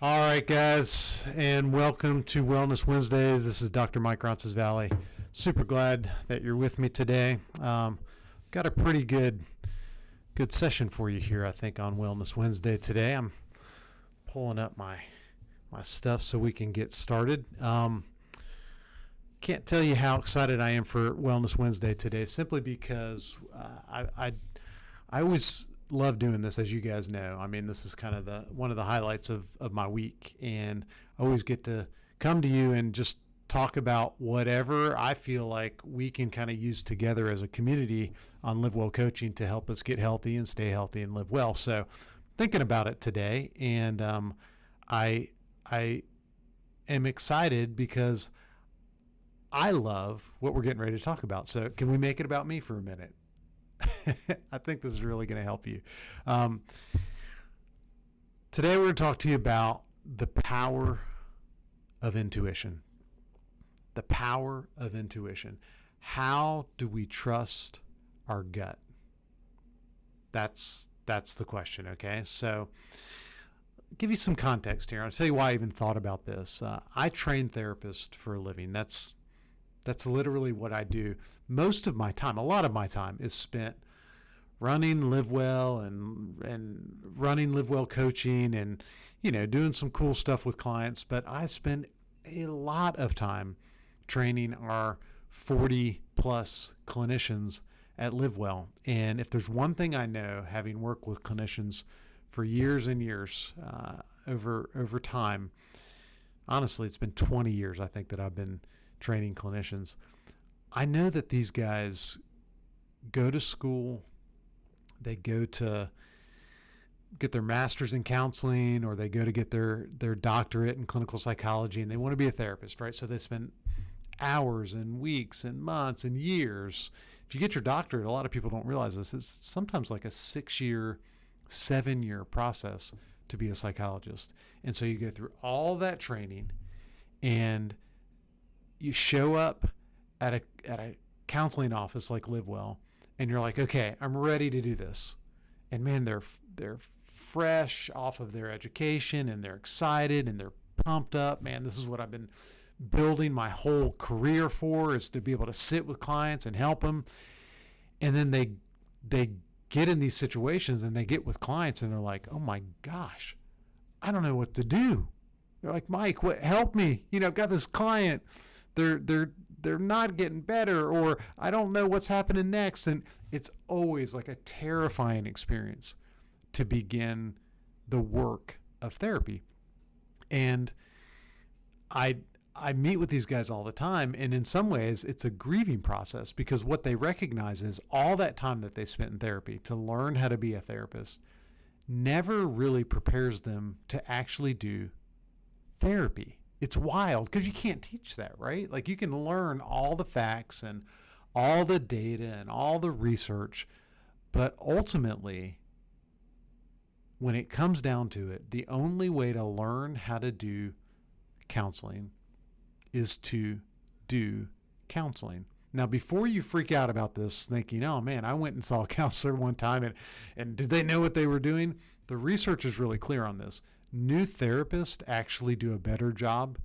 All right, guys, and welcome to Wellness Wednesdays. This is Dr. Mike Ronsisvalle. Super glad that you're with me today. Got a pretty good session for you here, I think, on Wellness Wednesday today. I'm pulling up my stuff so we can get started. Can't tell you how excited I am for Wellness Wednesday today, simply because I always love doing this, as you guys know. I mean, this is kind of one of the highlights of my week, and I always get to come to you and just talk about whatever I feel like we can kind of use together as a community on Live Well Coaching to help us get healthy and stay healthy and live well. So thinking about it today, and I am excited because I love what we're getting ready to talk about. So can we make it about me for a minute? I think this is really going to help you. Today we're going to talk to you about the power of intuition. The power of intuition. How do we trust our gut? That's the question, okay? So I'll give you some context here. I'll tell you why I even thought about this. I train therapists for a living. That's literally what I do. Most of my time, a lot of my time, is spent running Live Well and running Live Well coaching and, doing some cool stuff with clients. But I spend a lot of time training our 40 plus clinicians at Live Well. And if there's one thing I know, having worked with clinicians for years and years over time, honestly, it's been 20 years, I think, that I've been training clinicians. I know that these guys go to school, they go to get their master's in counseling, or they go to get their doctorate in clinical psychology, and they want to be a therapist, right? So they spend hours and weeks and months and years. If you get your doctorate, a lot of people don't realize this, it's sometimes like a 6-year, 7-year process to be a psychologist. And so you go through all that training, and you show up at a counseling office like Live Well, and you're like, okay, I'm ready to do this. And man, they're fresh off of their education, and they're excited, and they're pumped up. Man, this is what I've been building my whole career for, is to be able to sit with clients and help them. And then they get in these situations, and they get with clients, and they're like, oh my gosh, I don't know what to do. They're like, Mike, help me. I've got this client. They're not getting better, or I don't know what's happening next. And it's always like a terrifying experience to begin the work of therapy. And I meet with these guys all the time, and in some ways it's a grieving process, because what they recognize is all that time that they spent in therapy to learn how to be a therapist never really prepares them to actually do therapy. It's wild, because you can't teach that, right? Like, you can learn all the facts and all the data and all the research, but ultimately, when it comes down to it, the only way to learn how to do counseling is to do counseling. Now, before you freak out about this thinking, oh man, I went and saw a counselor one time, and did they know what they were doing? The research is really clear on this. New therapists actually do a better job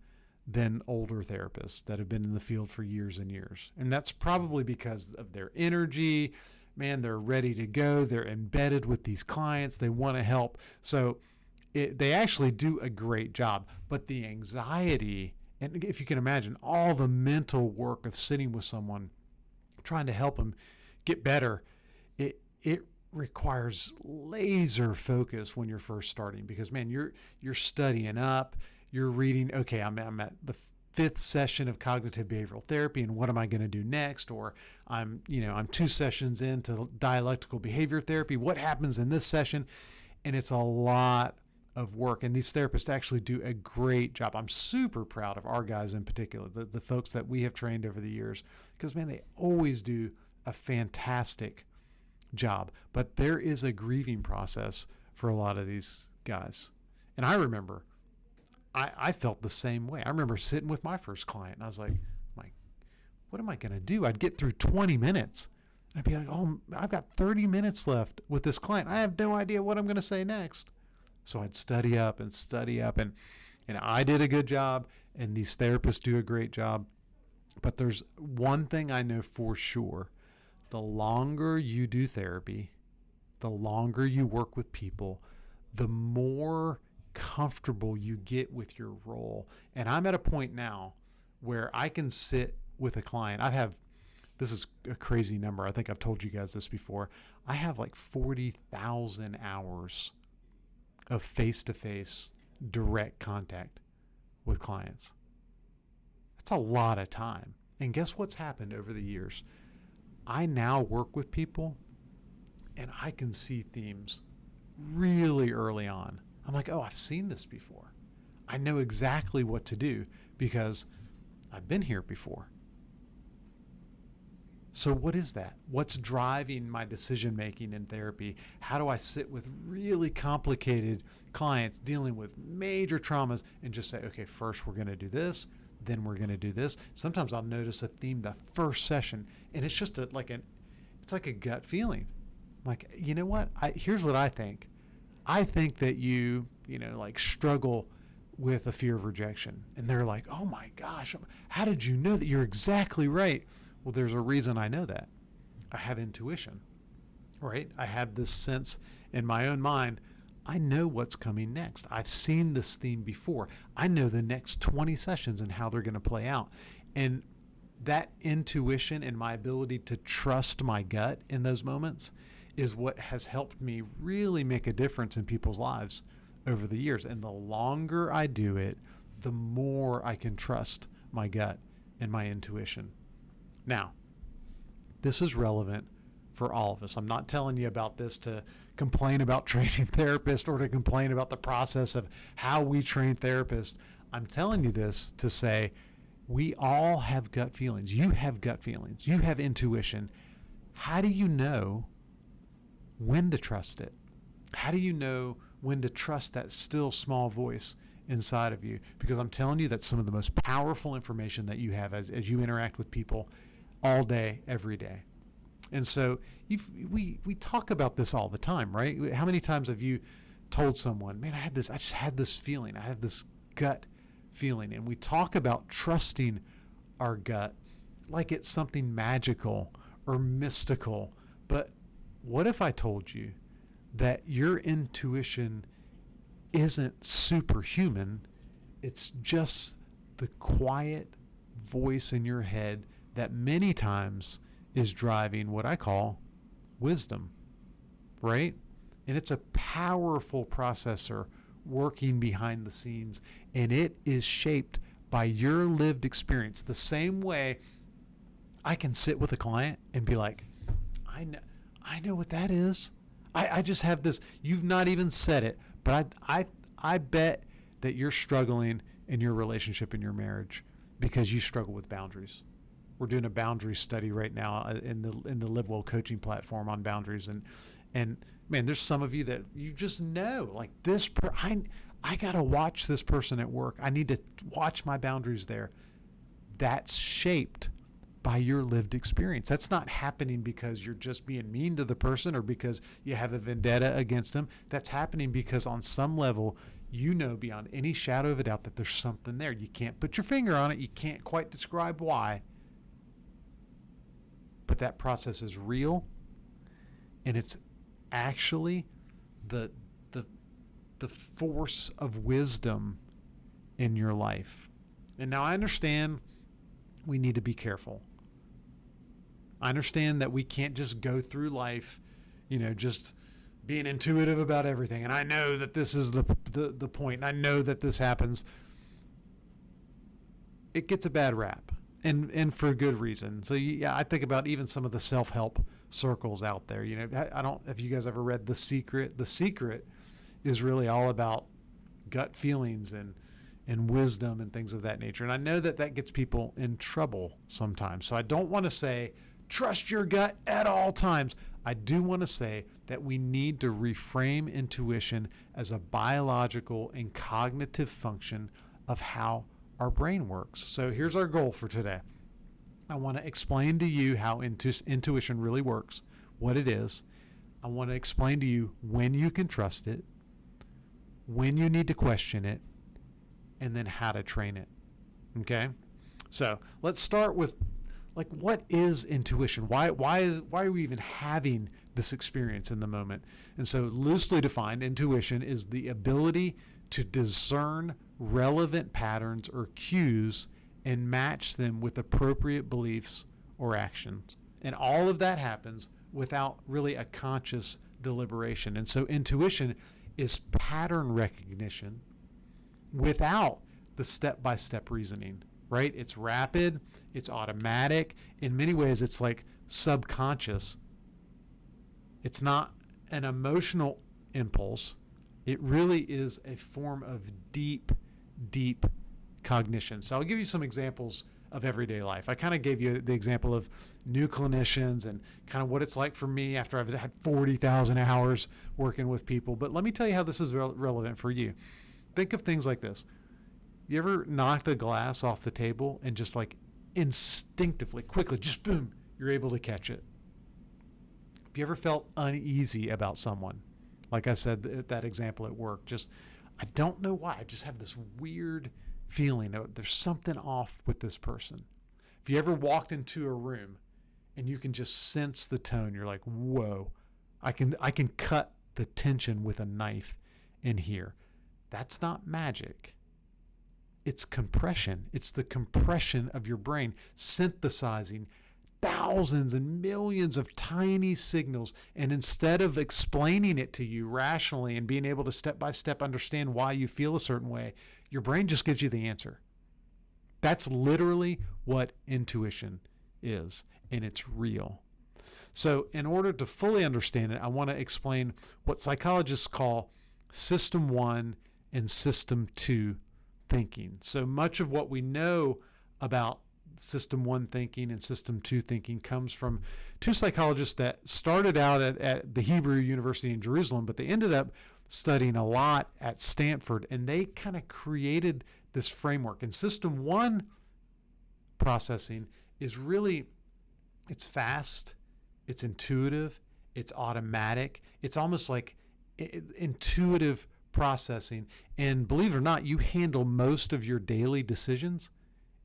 than older therapists that have been in the field for years and years. And that's probably because of their energy. Man, they're ready to go. They're embedded with these clients. They want to help. So they actually do a great job. But the anxiety, and if you can imagine, all the mental work of sitting with someone, trying to help them get better, it requires laser focus when you're first starting, because man, you're studying up, you're reading, okay, I'm at the 5th session of cognitive behavioral therapy, and what am I going to do next? Or I'm 2 sessions into dialectical behavior therapy. What happens in this session? And it's a lot of work, and these therapists actually do a great job. I'm super proud of our guys in particular, the folks that we have trained over the years, because man, they always do a fantastic job. But there is a grieving process for a lot of these guys. And I remember I felt the same way. I remember sitting with my first client, and I was like, what am I going to do? I'd get through 20 minutes. And I'd be like, oh, I've got 30 minutes left with this client. I have no idea what I'm going to say next. So I'd study up and study up, and I did a good job, and these therapists do a great job. But there's one thing I know for sure. The longer you do therapy, the longer you work with people, the more comfortable you get with your role. And I'm at a point now where I can sit with a client. This is a crazy number. I think I've told you guys this before. I have like 40,000 hours of face-to-face direct contact with clients. That's a lot of time. And guess what's happened over the years? I now work with people and I can see themes really early on. I'm like, oh, I've seen this before. I know exactly what to do because I've been here before. So what is that? What's driving my decision making in therapy? How do I sit with really complicated clients dealing with major traumas and just say, okay, first we're going to do this, then we're going to do this. Sometimes I'll notice a theme the first session, and it's just it's like a gut feeling. Like, you know what? Here's what I think. I think that you struggle with a fear of rejection. And they're like, oh my gosh, how did you know that? You're exactly right. Well, there's a reason I know that. I have intuition, right? I have this sense in my own mind. I know what's coming next. I've seen this theme before. I know the next 20 sessions and how they're going to play out. And that intuition and my ability to trust my gut in those moments is what has helped me really make a difference in people's lives over the years. And the longer I do it, the more I can trust my gut and my intuition. Now, this is relevant for all of us. I'm not telling you about this to complain about training therapists or to complain about the process of how we train therapists. I'm telling you this to say we all have gut feelings. You have gut feelings. You have intuition. How do you know when to trust it? How do you know when to trust that still small voice inside of you? Because I'm telling you that's some of the most powerful information that you have as you interact with people all day, every day. And so we talk about this all the time, right? How many times have you told someone, man, I just had this feeling. I have this gut feeling. And we talk about trusting our gut like it's something magical or mystical. But what if I told you that your intuition isn't superhuman? It's just the quiet voice in your head that many times is driving what I call wisdom, right? And it's a powerful processor working behind the scenes, and it is shaped by your lived experience. The same way I can sit with a client and be like, I know what that is. I just have this. You've not even said it, but I bet that you're struggling in your relationship, in your marriage, because you struggle with boundaries. We're doing a boundary study right now in the Live Well coaching platform on boundaries, and man, there's some of you that you just know, like this. I gotta watch this person at work. I need to watch my boundaries there. That's shaped by your lived experience. That's not happening because you're just being mean to the person or because you have a vendetta against them. That's happening because on some level, you know beyond any shadow of a doubt that there's something there. You can't put your finger on it. You can't quite describe why. But that process is real, and it's actually the force of wisdom in your life. And now I understand we need to be careful. I understand that we can't just go through life, just being intuitive about everything. And I know that this is the point. And I know that this happens. It gets a bad rap, and for good reason. So yeah, I think about even some of the self-help circles out there. I don't. Have you guys ever read The Secret? The Secret is really all about gut feelings and wisdom and things of that nature. And I know that gets people in trouble sometimes. So I don't want to say trust your gut at all times. I do want to say that we need to reframe intuition as a biological and cognitive function of how our brain works. So here's our goal for today. I want to explain to you how intuition really works, what it is. I want to explain to you when you can trust it, when you need to question it, and then how to train it. Okay? So let's start with, like, what is intuition? Why are we even having this experience in the moment? And so, loosely defined, intuition is the ability to discern relevant patterns or cues and match them with appropriate beliefs or actions. And all of that happens without really a conscious deliberation. And so intuition is pattern recognition without the step-by-step reasoning, right? It's rapid, it's automatic. In many ways, it's like subconscious. It's not an emotional impulse. It really is a form of deep, deep cognition. So I'll give you some examples of everyday life. I kind of gave you the example of new clinicians and kind of what it's like for me after I've had 40,000 hours working with people. But let me tell you how this is relevant for you. Think of things like this. You ever knocked a glass off the table and just like instinctively, quickly, just boom, you're able to catch it? Have you ever felt uneasy about someone? Like I said, that example at work, just, I don't know why, I just have this weird feeling that there's something off with this person. If you ever walked into a room and you can just sense the tone, you're like, whoa, I can cut the tension with a knife in here. That's not magic. It's compression. It's the compression of your brain synthesizing thousands and millions of tiny signals. And instead of explaining it to you rationally and being able to step by step understand why you feel a certain way, your brain just gives you the answer. That's literally what intuition is, and it's real. So in order to fully understand it, I want to explain what psychologists call System 1 and System 2 thinking. So much of what we know about System 1 thinking and System 2 thinking comes from two psychologists that started out at the Hebrew University in Jerusalem, but they ended up studying a lot at Stanford, and they kind of created this framework. And System 1 processing is really, it's fast, it's intuitive, it's automatic, it's almost like intuitive processing. And believe it or not, you handle most of your daily decisions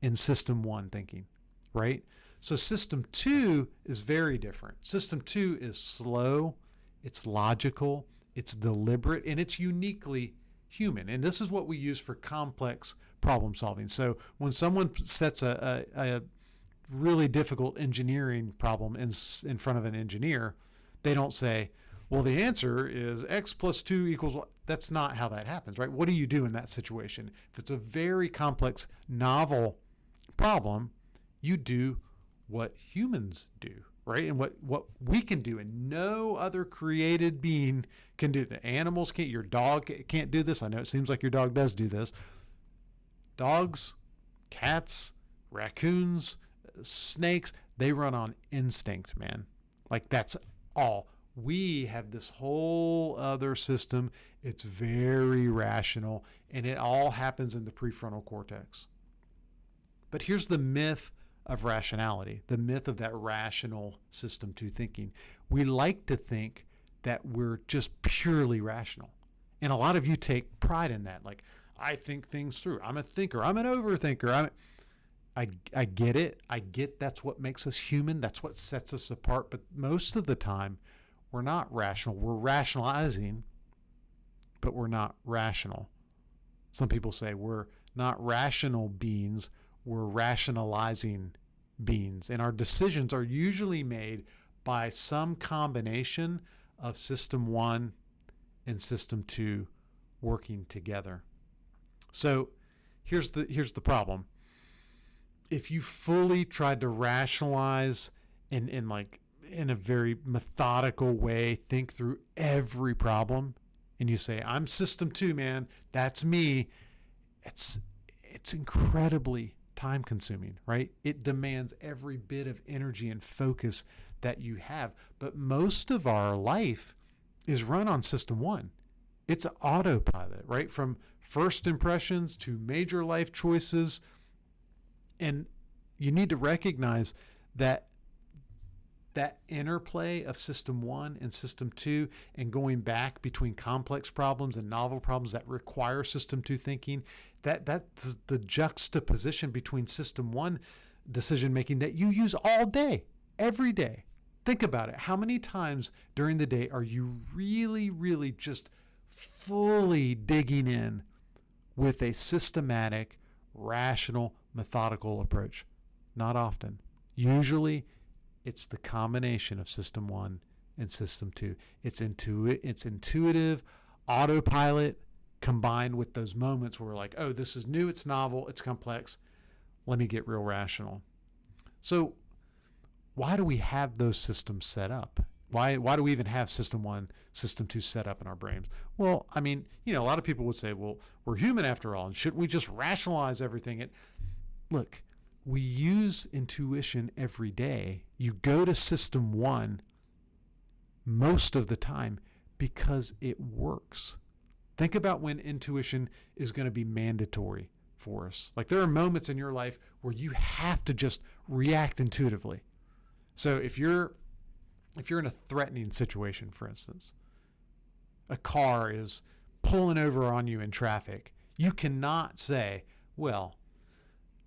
in System 1 thinking, right? So System 2 is very different. System 2 is slow, it's logical, it's deliberate, and it's uniquely human. And this is what we use for complex problem solving. So when someone sets a really difficult engineering problem in front of an engineer, they don't say, well, the answer is X plus 2 equals what? That's not how that happens, right? What do you do in that situation? If it's a very complex, novel problem, you do what humans do, right? And what we can do, and no other created being can do. The animals can't. Your dog can't do this. I know it seems like your dog does do this. Dogs, cats, raccoons, snakes, they run on instinct, man. Like, that's all. We have this whole other system. It's very rational, and it all happens in the prefrontal cortex. But here's the myth of rationality, the myth of that rational System 2 thinking. We like to think that we're just purely rational. And a lot of you take pride in that. Like, I think things through. I'm a thinker. I'm an overthinker. I get it. I get that's what makes us human. That's what sets us apart. But most of the time, we're not rational. We're rationalizing, but we're not rational. Some people say we're not rational beings. We're rationalizing beings. And our decisions are usually made by some combination of System 1 and System 2 working together. So here's the problem. If you fully tried to rationalize in a very methodical way, think through every problem, and you say, I'm System 2, man, that's me, it's incredibly time consuming, right? It demands every bit of energy and focus that you have. But most of our life is run on System 1. It's an autopilot, right? From first impressions to major life choices. And you need to recognize that that interplay of system 1 and system 2 and going back between complex problems and novel problems that require system 2 thinking, that's the juxtaposition between system 1 decision making that you use all day, every day. Think about it. How many times during the day are you really, really just fully digging in with a systematic, rational, methodical approach? Not often. Usually, it's the combination of system 1 and system 2. It's intuitive, autopilot, combined with those moments where we're like, oh, this is new, it's novel, it's complex. Let me get real rational. So why do we have those systems set up? Why do we even have system 1, system 2 set up in our brains? Well, I mean, a lot of people would say, well, we're human after all, and shouldn't we just rationalize everything? Look, we use intuition every day. You go to system 1 most of the time because it works. Think about when intuition is going to be mandatory for us. Like, there are moments in your life where you have to just react intuitively. So if you're in a threatening situation, for instance, a car is pulling over on you in traffic, you cannot say, well,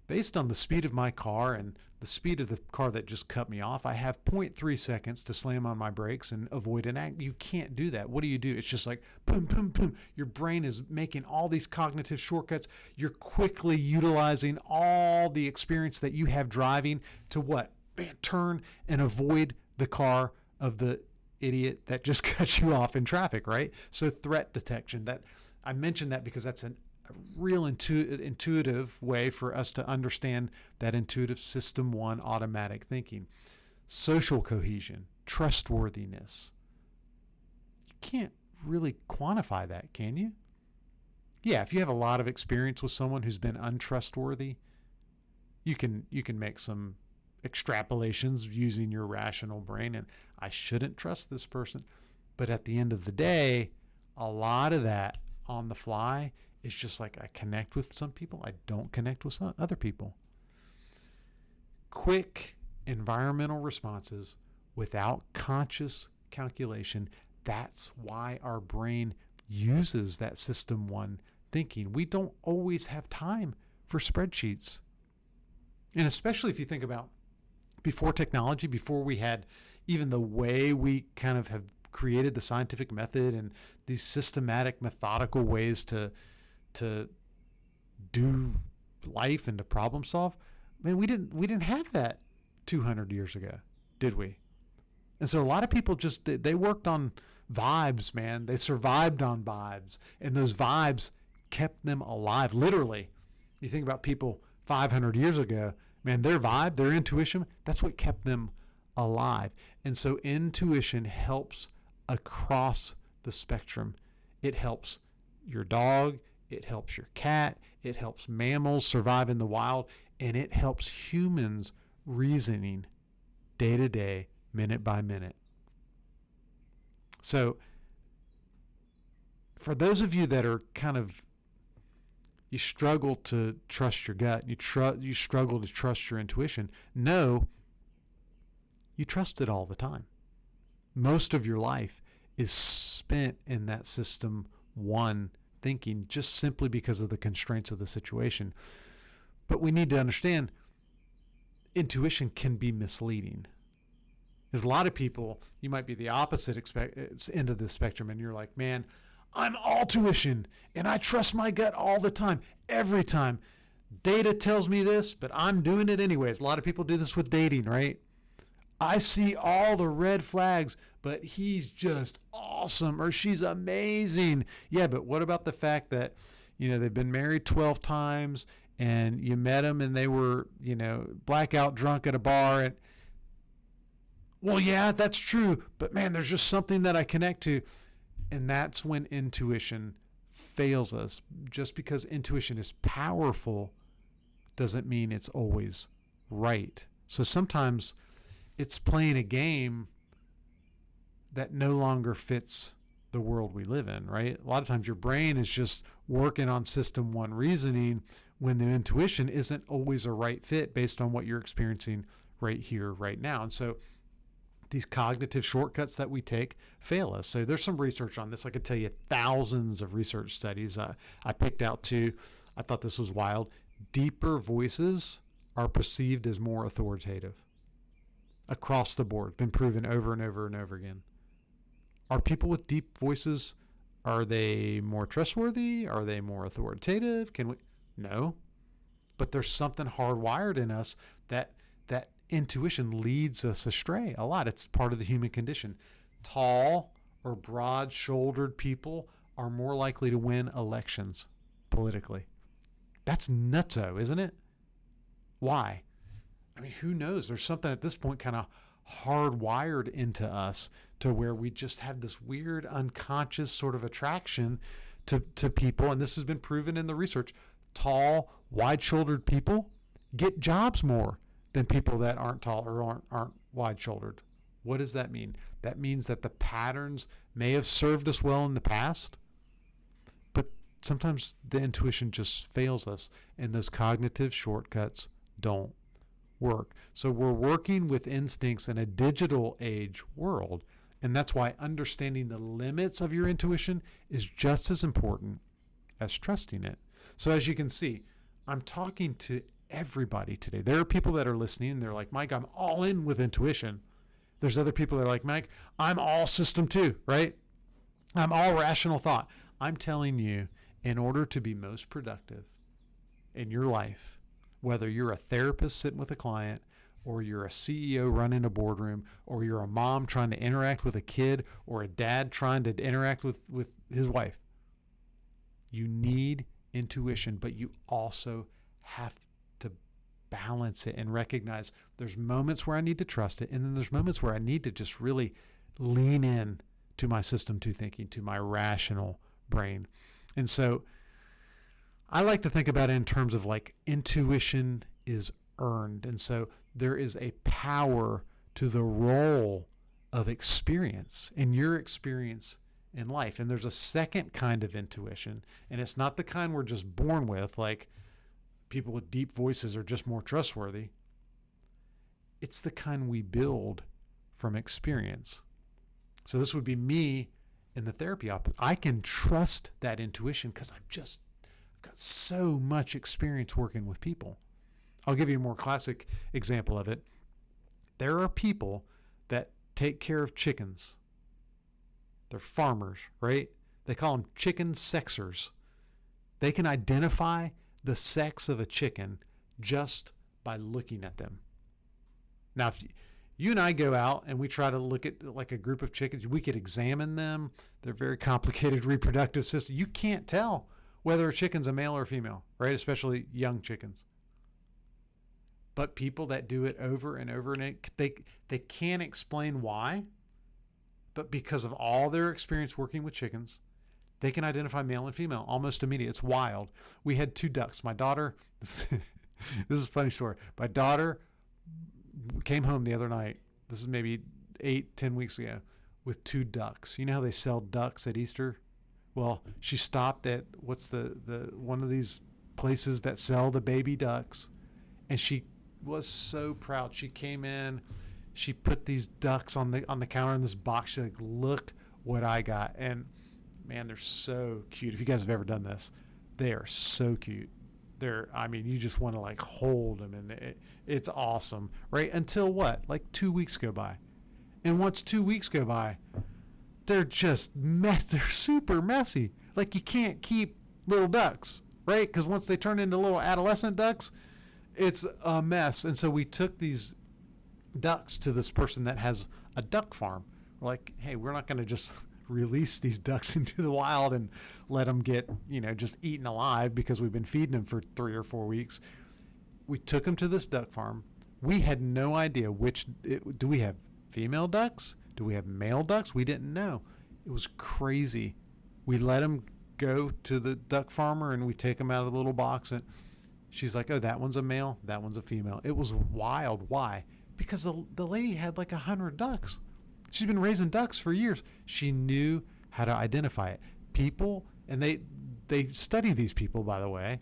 based on the speed of my car and the speed of the car that just cut me off, I have 0.3 seconds to slam on my brakes and avoid an accident. You can't do that. What do? It's just like boom, boom, boom. Your brain is making all these cognitive shortcuts. You're quickly utilizing all the experience that you have driving to what? Man, turn and avoid the car of the idiot that just cut you off in traffic, right? So threat detection. That I mentioned that because that's a real intuitive way for us to understand that intuitive system 1 automatic thinking. Social cohesion, trustworthiness. You can't really quantify that, can you? Yeah, if you have a lot of experience with someone who's been untrustworthy, you can make some extrapolations using your rational brain, and I shouldn't trust this person. But at the end of the day, a lot of that on the fly is just like, I connect with some people, I don't connect with some other people. Quick environmental responses without conscious calculation. That's why our brain uses that system 1 thinking. We don't always have time for spreadsheets. And especially if you think about before technology, before we had even the way we kind of have created the scientific method and these systematic, methodical ways to do life and to problem solve. Man, we didn't have that 200 years ago, did we? And so a lot of people they worked on vibes, man. They survived on vibes, and those vibes kept them alive. Literally, you think about people 500 years ago, man, their vibe, their intuition, that's what kept them alive. And so intuition helps across the spectrum. It helps your dog, it helps your cat, it helps mammals survive in the wild, and it helps humans reasoning day to day, minute by minute. So for those of you that are you struggle to trust your gut, you struggle to trust your intuition, no, you trust it all the time. Most of your life is spent in that system 1 thinking, just simply because of the constraints of the situation. But we need to understand intuition can be misleading. There's a lot of people, you might be the opposite end of the spectrum, and you're like, man, I'm all tuition and I trust my gut all the time, every time. Data tells me this, but I'm doing it anyways. A lot of people do this with dating, right? I see all the red flags, but he's just awesome or she's amazing. Yeah, but what about the fact that, they've been married 12 times and you met them and they were, blackout drunk at a bar and, well, yeah, that's true, but man, there's just something that I connect to. And that's when intuition fails us. Just because intuition is powerful doesn't mean it's always right. So sometimes it's playing a game that no longer fits the world we live in, right? A lot of times your brain is just working on system 1 reasoning when the intuition isn't always a right fit based on what you're experiencing right here, right now. And so these cognitive shortcuts that we take fail us. So there's some research on this. I could tell you thousands of research studies. I picked out two. I thought this was wild. Deeper voices are perceived as more authoritative across the board. Been proven over and over and over again. Are people with deep voices, are they more trustworthy? Are they more authoritative? No. But there's something hardwired in us that intuition leads us astray a lot. It's part of the human condition. Tall or broad-shouldered people are more likely to win elections politically. That's nutso, isn't it? Why? I mean, who knows? There's something at this point kind of hardwired into us to where we just have this weird unconscious sort of attraction to people. And this has been proven in the research. Tall, wide-shouldered people get jobs more than people that aren't tall or aren't wide-shouldered. What does that mean? That means that the patterns may have served us well in the past, but sometimes the intuition just fails us, and those cognitive shortcuts don't work. So we're working with instincts in a digital age world, and that's why understanding the limits of your intuition is just as important as trusting it. So as you can see, I'm talking to everybody today. There are people that are listening and they're like, Mike, I'm all in with intuition. There's other people that are like, Mike, I'm all system two, right? I'm all rational thought. I'm telling you, in order to be most productive in your life, whether you're a therapist sitting with a client, or you're a CEO running a boardroom, or you're a mom trying to interact with a kid, or a dad trying to interact with his wife, you need intuition, but you also have to balance it and recognize there's moments where I need to trust it, and then there's moments where I need to just really lean in to my system two thinking, to my rational brain. And so I like to think about it in terms of like intuition is earned. And so there is a power to the role of experience in your experience in life. And there's a second kind of intuition, and it's not the kind we're just born with, like people with deep voices are just more trustworthy. It's the kind we build from experience. So this would be me in the therapy office. I can trust that intuition because I've got so much experience working with people. I'll give you a more classic example of it. There are people that take care of chickens. They're farmers, right? They call them chicken sexers. They can identify the sex of a chicken just by looking at them. Now, if you and I go out and we try to look at like a group of chickens, we could examine them. They're very complicated reproductive system. You can't tell whether a chicken's a male or female, right? Especially young chickens. But people that do it over and over, and they can't explain why, but because of all their experience working with chickens, they can identify male and female almost immediately. It's wild. We had two ducks. My daughter, this is a funny story. My daughter came home the other night, this is maybe 8-10 weeks ago, with two ducks. You know how they sell ducks at Easter? Well, she stopped at what's the one of these places that sell the baby ducks, and she was so proud. She came in, she put these ducks on the counter in this box. She's like, look what I got. And man, they're so cute. If you guys have ever done this, they are so cute. You just want to like hold them, and it's awesome, right? Until what? Like 2 weeks go by. And once 2 weeks go by, they're just they're super messy. Like you can't keep little ducks, right? Because once they turn into little adolescent ducks, it's a mess. And so we took these ducks to this person that has a duck farm. We're like, hey, we're not going to just release these ducks into the wild and let them get, just eaten alive because we've been feeding them for 3 or 4 weeks. We took them to this duck farm. We had no idea do we have female ducks? Do we have male ducks? We didn't know. It was crazy. We let them go to the duck farmer and we take them out of the little box, and she's like, oh, that one's a male, that one's a female. It was wild. Why? Because the lady had like 100 ducks. She's been raising ducks for years. She knew how to identify it. People, and they study these people, by the way,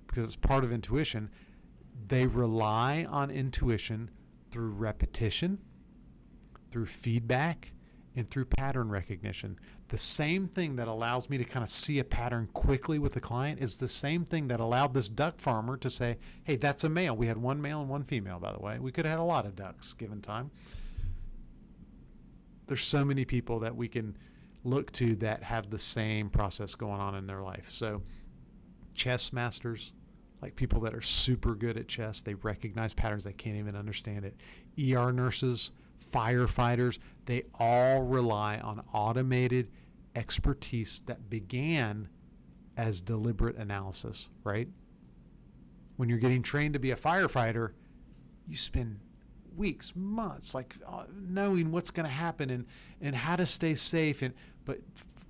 because it's part of intuition. They rely on intuition through repetition, through feedback and through pattern recognition. The same thing that allows me to kind of see a pattern quickly with the client is the same thing that allowed this duck farmer to say, hey, that's a male. We had one male and one female, by the way. We could have had a lot of ducks given time. There's so many people that we can look to that have the same process going on in their life. So chess masters, like people that are super good at chess, they recognize patterns, they can't even understand it. ER nurses, firefighters, they all rely on automated expertise that began as deliberate analysis, right? When you're getting trained to be a firefighter, you spend weeks, months, like knowing what's going to happen and how to stay safe. But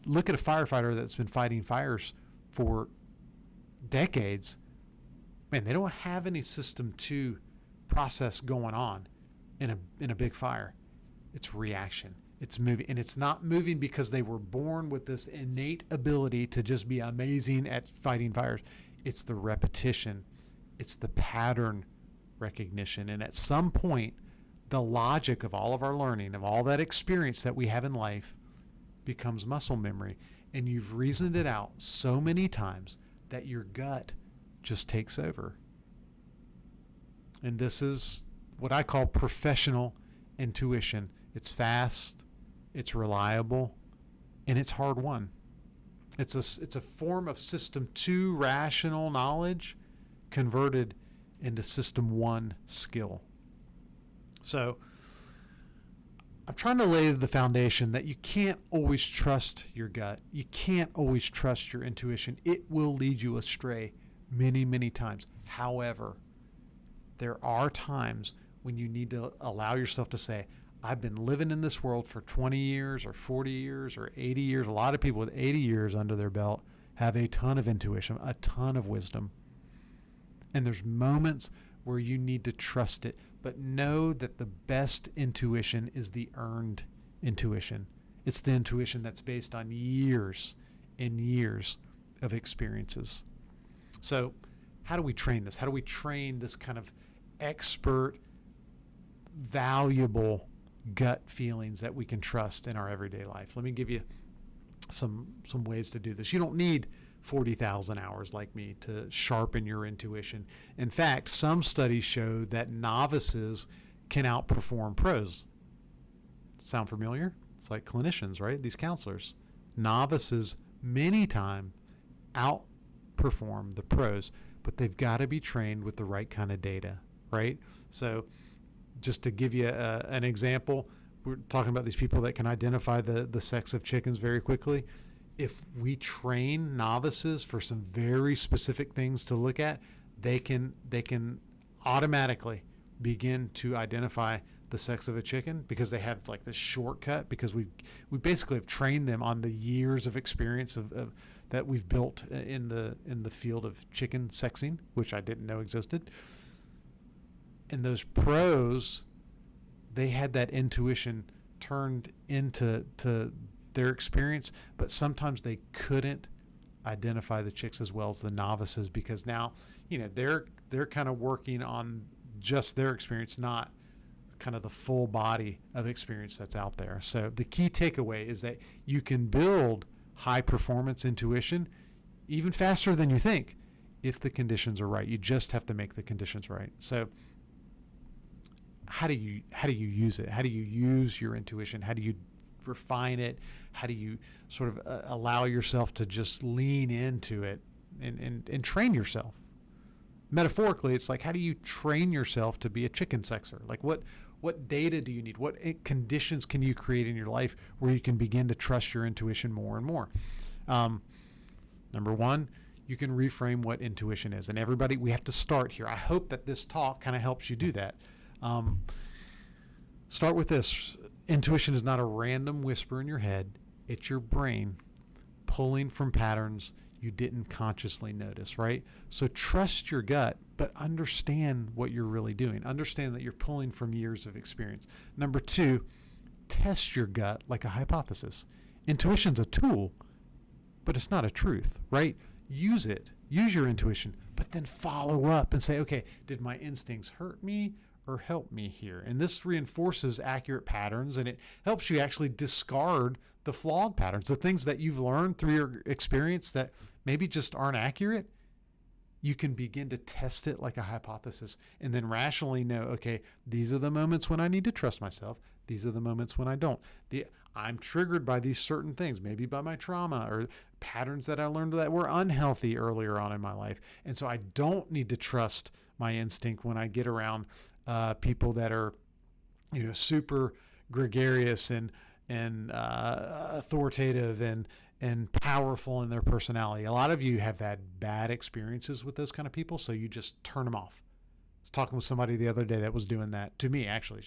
look at a firefighter that's been fighting fires for decades. Man, they don't have any system 2 process going on in a big fire. It's reaction. It's moving, and it's not moving because they were born with this innate ability to just be amazing at fighting fires. It's the repetition. It's the pattern recognition. And at some point, the logic of all of our learning, of all that experience that we have in life, becomes muscle memory. And you've reasoned it out so many times that your gut just takes over. And this is what I call professional intuition. It's fast, it's reliable, and it's hard won. It's a form of system 2 rational knowledge converted into system 1 skill. So I'm trying to lay the foundation that you can't always trust your gut. You can't always trust your intuition. It will lead you astray many, many times. However, there are times when you need to allow yourself to say, I've been living in this world for 20 years or 40 years or 80 years. A lot of people with 80 years under their belt have a ton of intuition, a ton of wisdom. And there's moments where you need to trust it, but know that the best intuition is the earned intuition. It's the intuition that's based on years and years of experiences. So how do we train this? How do we train this kind of expert, valuable gut feelings that we can trust in our everyday life? Let me give you some ways to do this. You don't need 40,000 hours like me to sharpen your intuition. In fact, some studies show that novices can outperform pros. Sound familiar? It's like clinicians, right? These counselors. Novices many times outperform the pros, but they've got to be trained with the right kind of data, right? So just to give you an example, we're talking about these people that can identify the sex of chickens very quickly. If we train novices for some very specific things to look at, they can automatically begin to identify the sex of a chicken because they have like this shortcut, because we basically have trained them on the years of experience of that we've built in the field of chicken sexing, which I didn't know existed. And those pros, they had that intuition turned into their experience, but sometimes they couldn't identify the chicks as well as the novices, because now, they're kind of working on just their experience, not kind of the full body of experience that's out there. So the key takeaway is that you can build high performance intuition even faster than you think if the conditions are right. You just have to make the conditions right. So how do you use it? How do you use your intuition? How do you refine it? How do you sort of allow yourself to just lean into it and train yourself? Metaphorically, it's like, how do you train yourself to be a chicken sexer? Like what data do you need? What conditions can you create in your life where you can begin to trust your intuition more and more? Number one, you can reframe what intuition is. And everybody, we have to start here. I hope that this talk kind of helps you do that. Start with this. Intuition is not a random whisper in your head. It's your brain pulling from patterns you didn't consciously notice, right? So trust your gut, but understand what you're really doing. Understand that you're pulling from years of experience. Number two, test your gut like a hypothesis. Intuition's a tool, but it's not a truth, right? Use it. Use your intuition, but then follow up and say, okay, did my instincts hurt me or help me here? And this reinforces accurate patterns, and it helps you actually discard the flawed patterns, the things that you've learned through your experience that maybe just aren't accurate. You can begin to test it like a hypothesis and then rationally know, okay, these are the moments when I need to trust myself. These are the moments when I don't. I'm triggered by these certain things, maybe by my trauma or patterns that I learned that were unhealthy earlier on in my life. And so I don't need to trust my instinct when I get around people that are, super gregarious and authoritative and powerful in their personality. A lot of you have had bad experiences with those kind of people, so you just turn them off. I was talking with somebody the other day that was doing that to me, actually.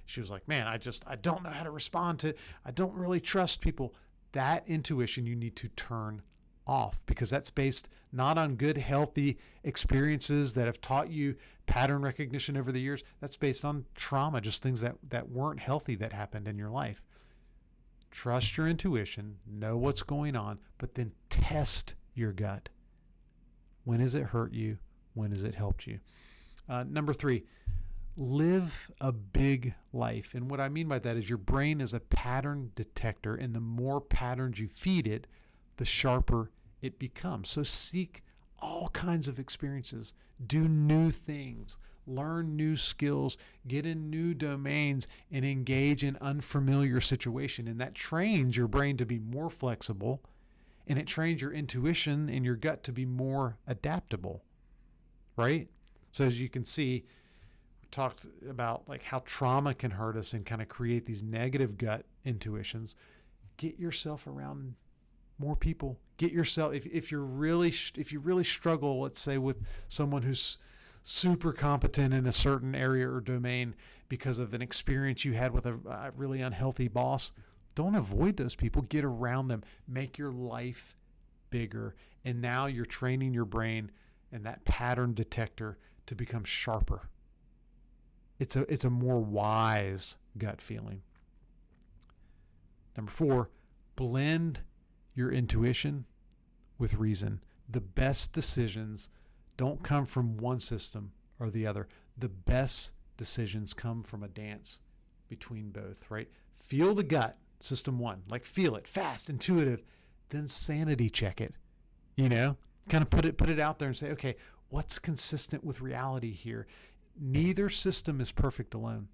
She was like, man, I don't know how to respond to, I don't really trust people. That intuition you need to turn off, because that's based not on good, healthy experiences that have taught you pattern recognition over the years. That's based on trauma, just things that weren't healthy that happened in your life. Trust your intuition, know what's going on, but then test your gut. When has it hurt you? When has it helped you? Number 3, live a big life. And what I mean by that is your brain is a pattern detector, and the more patterns you feed it, the sharper it becomes. So seek all kinds of experiences, do new things, learn new skills, get in new domains, and engage in unfamiliar situation. And that trains your brain to be more flexible, and it trains your intuition and your gut to be more adaptable, right? So as you can see, we talked about like how trauma can hurt us and kind of create these negative gut intuitions. Get yourself around more people. Get yourself, if you really struggle, let's say with someone who's super competent in a certain area or domain because of an experience you had with a really unhealthy boss, don't avoid those people. Get around them. Make your life bigger. And now you're training your brain and that pattern detector to become sharper. It's a more wise gut feeling. Number 4, blend your intuition with reason. The best decisions don't come from one system or the other. The best decisions come from a dance between both, right? Feel the gut, system 1, like feel it, fast, intuitive, then sanity check it, kind of put it out there and say, okay, what's consistent with reality here? Neither system is perfect alone.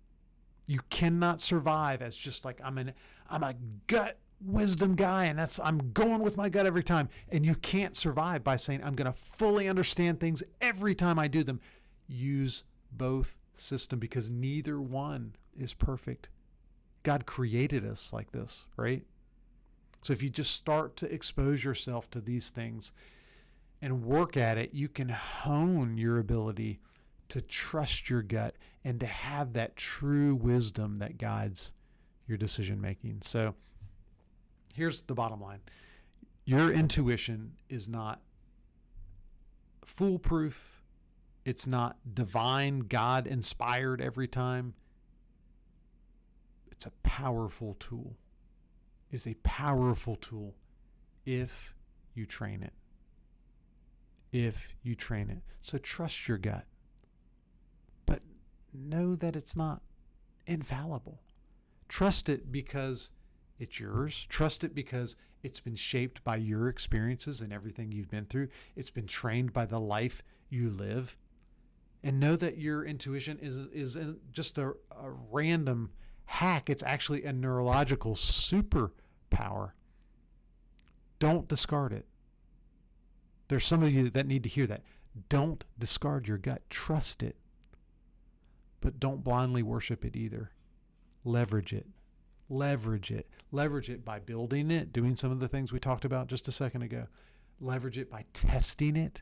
You cannot survive as just like I'm a gut wisdom guy and I'm going with my gut every time. And you can't survive by saying I'm going to fully understand things every time I do them. Use both systems, because neither one is perfect. God created us like this, right? So if you just start to expose yourself to these things and work at it, you can hone your ability to trust your gut and to have that true wisdom that guides your decision making. So here's the bottom line. Your intuition is not foolproof. It's not divine, God inspired every time. It's a powerful tool. It's a powerful tool if you train it. If you train it. So trust your gut. But know that it's not infallible. Trust it because it's yours. Trust it because it's been shaped by your experiences and everything you've been through. It's been trained by the life you live. And know that your intuition is just a random hack. It's actually a neurological superpower. Don't discard it. There's some of you that need to hear that. Don't discard your gut. Trust it. But don't blindly worship it either. Leverage it. Leverage it. Leverage it by building it, doing some of the things we talked about just a second ago. Leverage it by testing it.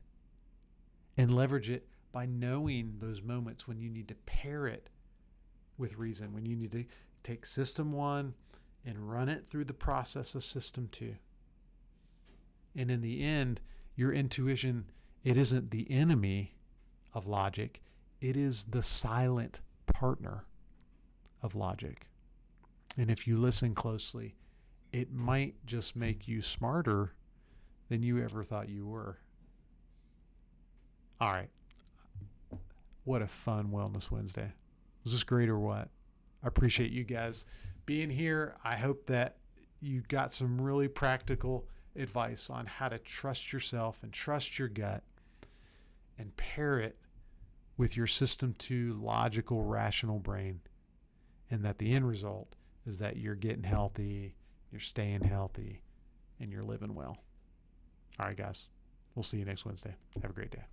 And leverage it by knowing those moments when you need to pair it with reason, when you need to take system 1 and run it through the process of system 2. And in the end, your intuition, it isn't the enemy of logic. It is the silent partner of logic. And if you listen closely, it might just make you smarter than you ever thought you were. All right. What a fun Wellness Wednesday. Was this great or what? I appreciate you guys being here. I hope that you got some really practical advice on how to trust yourself and trust your gut and pair it with your system 2 logical, rational brain. And that the end result is that you're getting healthy, you're staying healthy, and you're living well. All right, guys. We'll see you next Wednesday. Have a great day.